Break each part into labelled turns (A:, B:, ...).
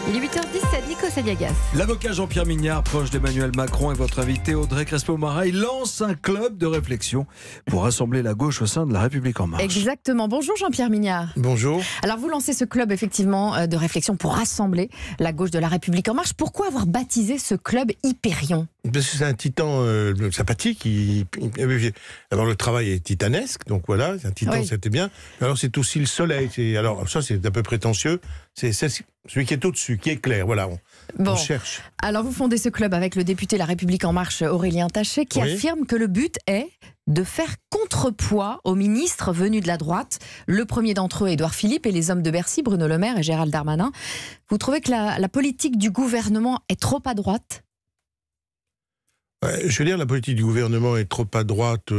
A: Il est 8h17, Nico Saliagas.
B: L'avocat Jean-Pierre Mignard, proche d'Emmanuel Macron, et votre invité Audrey Crespo-Mara, lance un club de réflexion pour rassembler la gauche au sein de La République En Marche.
A: Exactement. Bonjour Jean-Pierre Mignard.
C: Bonjour.
A: Alors vous lancez ce club effectivement de réflexion pour rassembler la gauche de La République En Marche. Pourquoi avoir baptisé ce club Hyperion ?
C: Parce que c'est un titan sympathique. D'abord, le travail est titanesque, donc voilà, un titan, oui. C'était bien. Alors, c'est aussi le soleil. Alors, ça, c'est un peu prétentieux. C'est celui qui est au-dessus, qui est clair. Voilà, on cherche.
A: Alors, vous fondez ce club avec le député La République En Marche, Aurélien Taché, qui affirme que le but est de faire contrepoids aux ministres venus de la droite. Le premier d'entre eux, Édouard Philippe, et les hommes de Bercy, Bruno Le Maire et Gérald Darmanin. Vous trouvez que la politique du gouvernement est trop à droite ?
C: Je veux dire, la politique du gouvernement est trop à droite.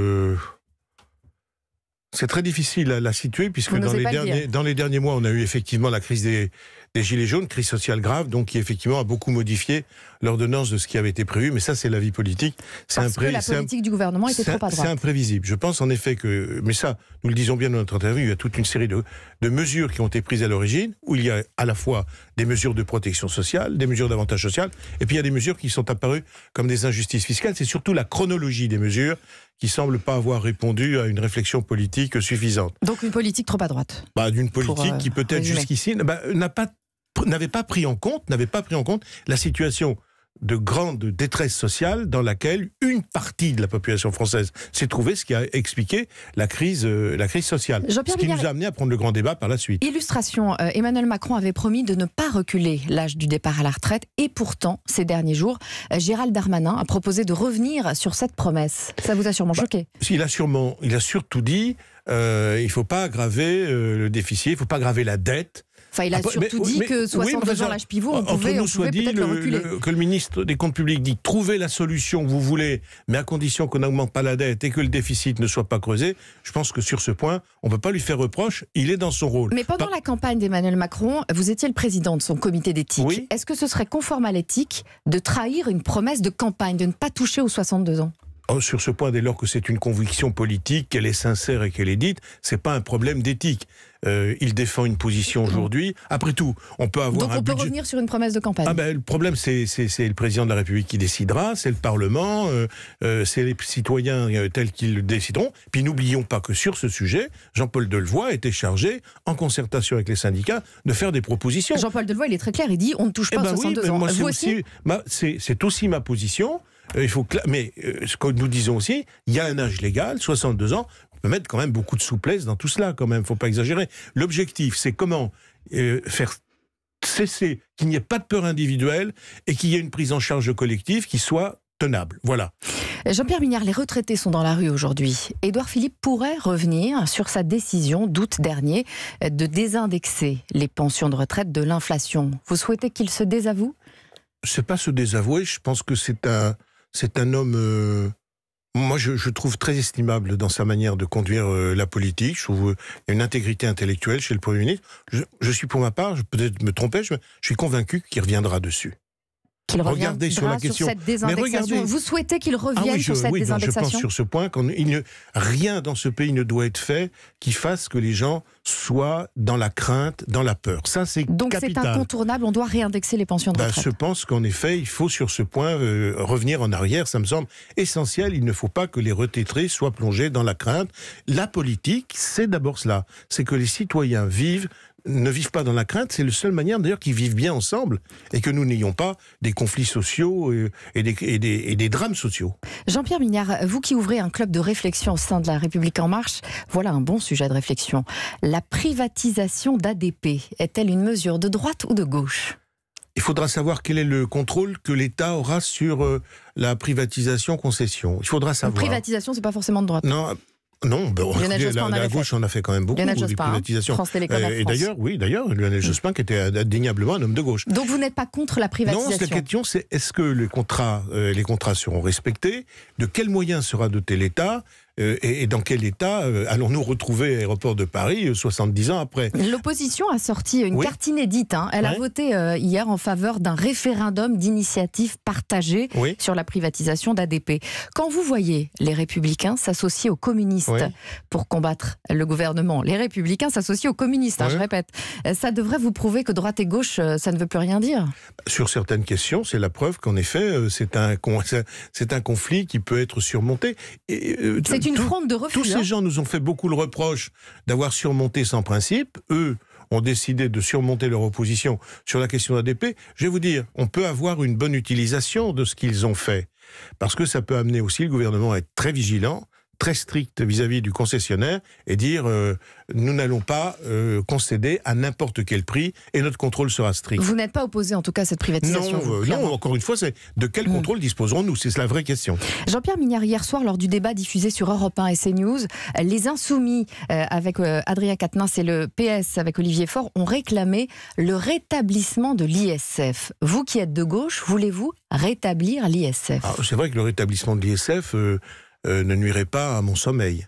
C: C'est très difficile à la situer, puisque dans les derniers mois, on a eu effectivement la crise des Gilets jaunes, crise sociale grave, donc qui effectivement a beaucoup modifié l'ordonnance de ce qui avait été prévu. Mais ça, c'est la vie politique.
A: Parce que la politique du gouvernement était trop à droite.
C: C'est imprévisible. Je pense en effet que... Mais ça, nous le disons bien dans notre interview, il y a toute une série de mesures qui ont été prises à l'origine, où il y a à la fois des mesures de protection sociale, des mesures d'avantage social, et puis il y a des mesures qui sont apparues comme des injustices fiscales. C'est surtout la chronologie des mesures qui semble pas avoir répondu à une réflexion politique suffisante.
A: Donc une politique trop à droite.
C: D'une politique qui peut-être jusqu'ici n'avait pas pris en compte la situation de grande détresse sociale dans laquelle une partie de la population française s'est trouvée, ce qui a expliqué la crise sociale. Ce qui nous a amené à prendre le grand débat par la suite.
A: Illustration, Emmanuel Macron avait promis de ne pas reculer l'âge du départ à la retraite, et pourtant, ces derniers jours, Gérald Darmanin a proposé de revenir sur cette promesse. Ça vous a sûrement choqué.
C: Il a surtout dit il ne faut pas aggraver le déficit, il ne faut pas aggraver la dette.
A: Enfin, il a surtout dit que 62 ans l'âge pivot, on pouvait peut-être le reculer.
C: Que le ministre des Comptes publics dit trouvez la solution que vous voulez, mais à condition qu'on n'augmente pas la dette et que le déficit ne soit pas creusé. Je pense que sur ce point, on ne peut pas lui faire reproche, il est dans son rôle.
A: Mais pendant la campagne d'Emmanuel Macron, vous étiez le président de son comité d'éthique. Oui. Est-ce que ce serait conforme à l'éthique de trahir une promesse de campagne, de ne pas toucher aux 62 ans ?
C: Sur ce point, dès lors que c'est une conviction politique, qu'elle est sincère et qu'elle est dite, c'est pas un problème d'éthique. Il défend une position aujourd'hui. Après tout, on peut avoir
A: Donc on peut revenir sur une promesse de campagne.
C: Le problème, c'est le président de la République qui décidera, c'est le Parlement, c'est les citoyens tels qu'ils le décideront. Puis n'oublions pas que sur ce sujet, Jean-Paul Delevoye était chargé, en concertation avec les syndicats, de faire des propositions.
A: Jean-Paul Delevoye, il est très clair, il dit on ne touche pas aux 62 ans.
C: Moi, c'est aussi ma position. Mais ce que nous disons aussi, il y a un âge légal, 62 ans, on peut mettre quand même beaucoup de souplesse dans tout cela, quand même, il ne faut pas exagérer. L'objectif, c'est comment faire cesser qu'il n'y ait pas de peur individuelle et qu'il y ait une prise en charge collective qui soit tenable. Voilà.
A: Jean-Pierre Mignard, les retraités sont dans la rue aujourd'hui. Édouard Philippe pourrait revenir sur sa décision d'août dernier de désindexer les pensions de retraite de l'inflation. Vous souhaitez qu'il se désavoue ?
C: C'est pas se désavouer, je pense que c'est un homme, moi je trouve très estimable dans sa manière de conduire la politique. Je trouve qu'il y a une intégrité intellectuelle chez le Premier ministre. Je suis pour ma part, je peut-être me tromper, je suis convaincu qu'il reviendra dessus.
A: Qu'il reviendra sur la question. Cette désindexation. Vous souhaitez qu'il revienne sur cette désindexation ?
C: Je pense sur ce point rien dans ce pays ne doit être fait qui fasse que les gens soient dans la crainte, dans la peur. Ça, c'est capital.
A: Donc c'est incontournable, on doit réindexer les pensions de retraite.
C: Je pense qu'en effet, il faut sur ce point revenir en arrière. Ça me semble essentiel. Il ne faut pas que les retraités soient plongés dans la crainte. La politique, c'est d'abord cela. C'est que les citoyens ne vivent pas dans la crainte, c'est la seule manière d'ailleurs qu'ils vivent bien ensemble et que nous n'ayons pas des conflits sociaux et des drames sociaux.
A: Jean-Pierre Mignard, vous qui ouvrez un club de réflexion au sein de La République En Marche, voilà un bon sujet de réflexion. La privatisation d'ADP est-elle une mesure de droite ou de gauche ?
C: Il faudra savoir quel est le contrôle que l'État aura sur la privatisation-concession. Il faudra savoir.
A: La privatisation, c'est pas forcément de droite.
C: Non, la gauche en a fait quand même beaucoup de privatisation.
A: France Télécom
C: et d'ailleurs, Lionel Jospin qui était indéniablement un homme de gauche.
A: Donc vous n'êtes pas contre la privatisation ?
C: Non, la question c'est est-ce que les contrats seront respectés ? De quels moyens sera doté l'État ? et dans quel état allons-nous retrouver l'aéroport de Paris 70 ans après?
A: L'opposition a sorti une carte inédite. Elle a voté hier en faveur d'un référendum d'initiative partagée sur la privatisation d'ADP. Quand vous voyez les Républicains s'associer aux communistes pour combattre le gouvernement, les Républicains s'associent aux communistes, je répète, ça devrait vous prouver que droite et gauche, ça ne veut plus rien dire?
C: Sur certaines questions, c'est la preuve qu'en effet, c'est un conflit qui peut être surmonté.
A: C'est une fronde de refus.
C: Tous ces gens nous ont fait beaucoup le reproche d'avoir surmonté sans principe. Eux ont décidé de surmonter leur opposition sur la question d'ADP. Je vais vous dire, on peut avoir une bonne utilisation de ce qu'ils ont fait. Parce que ça peut amener aussi le gouvernement à être très vigilant, très strict vis-à-vis du concessionnaire et dire nous n'allons pas concéder à n'importe quel prix et notre contrôle sera strict.
A: Vous n'êtes pas opposé en tout cas à cette privatisation?
C: Non, encore une fois, c'est de quel contrôle disposerons-nous? C'est la vraie question.
A: Jean-Pierre Mignard, hier soir, lors du débat diffusé sur Europe 1 et CNews, les Insoumis avec Adrien Quatennens et le PS avec Olivier Faure ont réclamé le rétablissement de l'ISF. Vous qui êtes de gauche, voulez-vous rétablir l'ISF?
C: C'est vrai que le rétablissement de l'ISF ne nuirait pas à mon sommeil.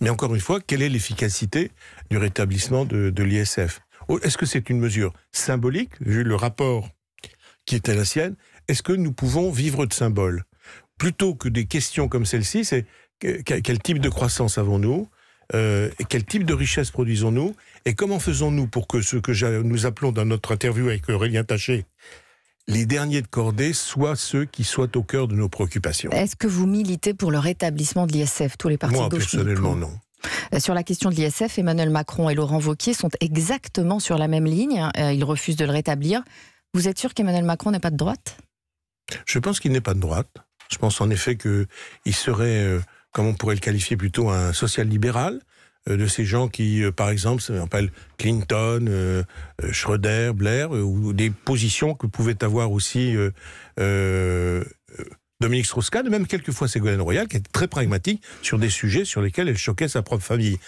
C: Mais encore une fois, quelle est l'efficacité du rétablissement de l'ISF? Est-ce que c'est une mesure symbolique, vu le rapport qui était la sienne? Est-ce que nous pouvons vivre de symboles? Plutôt que des questions comme celle-ci, c'est quel type de croissance avons-nous? Quel type de richesse produisons-nous? Et comment faisons-nous pour que ce que nous appelons dans notre interview avec Aurélien Taché les derniers de cordée soient ceux qui soient au cœur de nos préoccupations? Est-ce
A: que vous militez pour le rétablissement de l'ISF, tous les partis de gauche?
C: Moi, personnellement, non.
A: Sur la question de l'ISF, Emmanuel Macron et Laurent Wauquiez sont exactement sur la même ligne. Ils refusent de le rétablir. Vous êtes sûr qu'Emmanuel Macron n'est pas de droite?
C: Je pense qu'il n'est pas de droite. Je pense en effet qu'il serait, comme on pourrait le qualifier plutôt, un social-libéral. De ces gens qui, par exemple, ça s'appelle Clinton, Schröder, Blair, ou des positions que pouvait avoir aussi Dominique Strauss-Kahn, et même quelquefois Ségolène Royal, qui est très pragmatique sur des sujets sur lesquels elle choquait sa propre famille.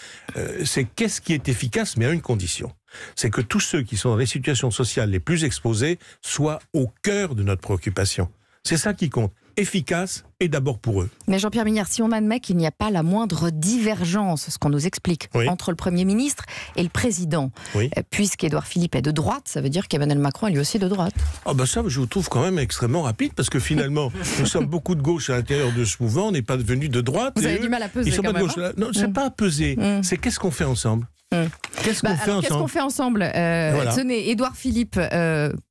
C: C'est qu'est-ce qui est efficace, mais à une condition. C'est que tous ceux qui sont dans les situations sociales les plus exposées soient au cœur de notre préoccupation. C'est ça qui compte. Efficace et d'abord pour eux.
A: Mais Jean-Pierre Mignard, si on admet qu'il n'y a pas la moindre divergence, ce qu'on nous explique, entre le Premier ministre et le Président, puisqu'Édouard Philippe est de droite, ça veut dire qu'Emmanuel Macron est lui aussi de droite.
C: Ça, je vous trouve quand même extrêmement rapide, parce que finalement, nous sommes beaucoup de gauche à l'intérieur de ce mouvement, on n'est pas devenus de droite.
A: Vous avez du mal à peser quand même.
C: Non, c'est pas à peser, c'est qu'est-ce qu'on fait ensemble? Qu'est-ce qu'on fait ensemble?
A: Tenez, Édouard Philippe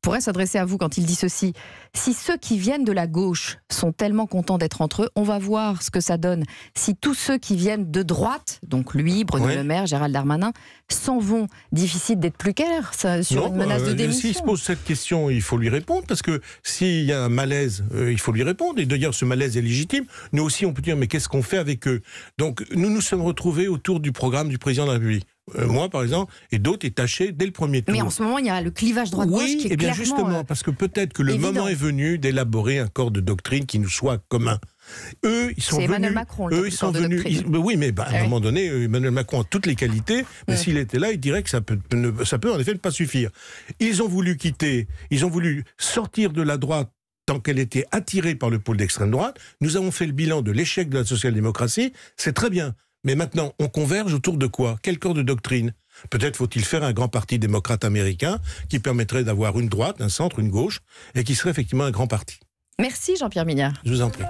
A: pourrait s'adresser à vous quand il dit ceci. Si ceux qui viennent de la gauche sont tellement contents d'être entre eux, on va voir ce que ça donne. Si tous ceux qui viennent de droite, donc lui, Bruno Le Maire, Gérald Darmanin, s'en vont, difficile d'être plus clair sur une menace de démission.
C: S'il se pose cette question, il faut lui répondre, parce que s'il y a un malaise, il faut lui répondre. Et d'ailleurs, ce malaise est légitime. Nous aussi, on peut dire, mais qu'est-ce qu'on fait avec eux? Donc, nous nous sommes retrouvés autour du programme du président de la République. Moi, par exemple, et d'autres est taché dès le premier tour.
A: Mais en ce moment, il y a le clivage droite-gauche qui est clairement
C: justement, parce que peut-être que le moment est venu d'élaborer un corps de doctrine qui nous soit commun. Eux, ils sont venus. C'est Emmanuel Macron, ils sont venus. Oui, mais à un moment donné, Emmanuel Macron a toutes les qualités, mais s'il était là, il dirait que ça peut en effet ne pas suffire. Ils ont voulu quitter, ils ont voulu sortir de la droite tant qu'elle était attirée par le pôle d'extrême droite. Nous avons fait le bilan de l'échec de la social-démocratie, c'est très bien. Mais maintenant, on converge autour de quoi? Quel corps de doctrine? Peut-être faut-il faire un grand parti démocrate américain qui permettrait d'avoir une droite, un centre, une gauche, et qui serait effectivement un grand parti.
A: Merci Jean-Pierre Mignard.
C: Je vous en prie.